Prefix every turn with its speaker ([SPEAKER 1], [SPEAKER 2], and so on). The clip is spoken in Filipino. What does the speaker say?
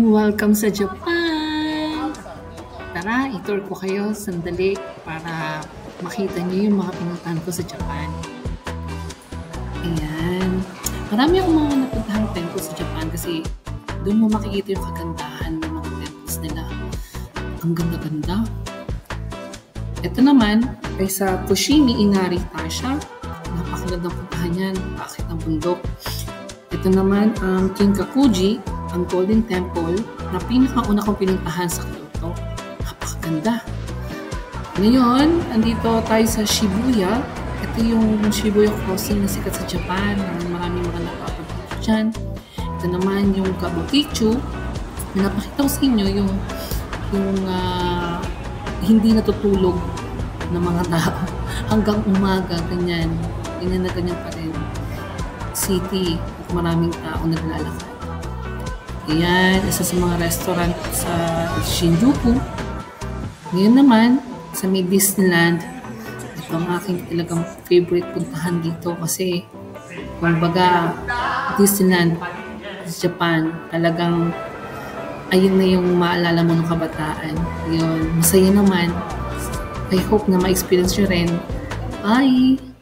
[SPEAKER 1] Welcome sa Japan! Tara, i-tour ko kayo sandali para makita niyo yung mga pinuntahan ko sa Japan. Ayan. Marami akong mga napuntahan temple sa Japan kasi doon mo makikita yung kagandahan ng mga temples nila. Ang ganda-ganda. Ito naman ay sa Fushimi Inari Taisha. Napakagandang puntahan yan. Bakit ng bundok? Ito naman ang Kinkakuji, ang Golden Temple na pinakauna kong pinuntahan sa Kyoto. Napakaganda. Ngayon, andito tayo sa Shibuya. Ito yung Shibuya Crossing na sikat sa Japan. Maraming mga napapunta dyan. Ito naman yung Kabukicho. Napakita ko sa inyo yung hindi natutulog ng mga tao hanggang umaga, ganyan. Ganyan na ganyan pa rin. City, maraming tao naglalakad. Ayan, isa sa mga restaurant sa Shinjuku. Ngayon naman, sa may Disneyland, ito ang aking talagang favorite puntahan dito kasi kumbaga Disneyland sa Japan, talagang ayun na yung maalala mo ng kabataan. Yun, masaya naman. I hope na ma-experience nyo rin. Bye!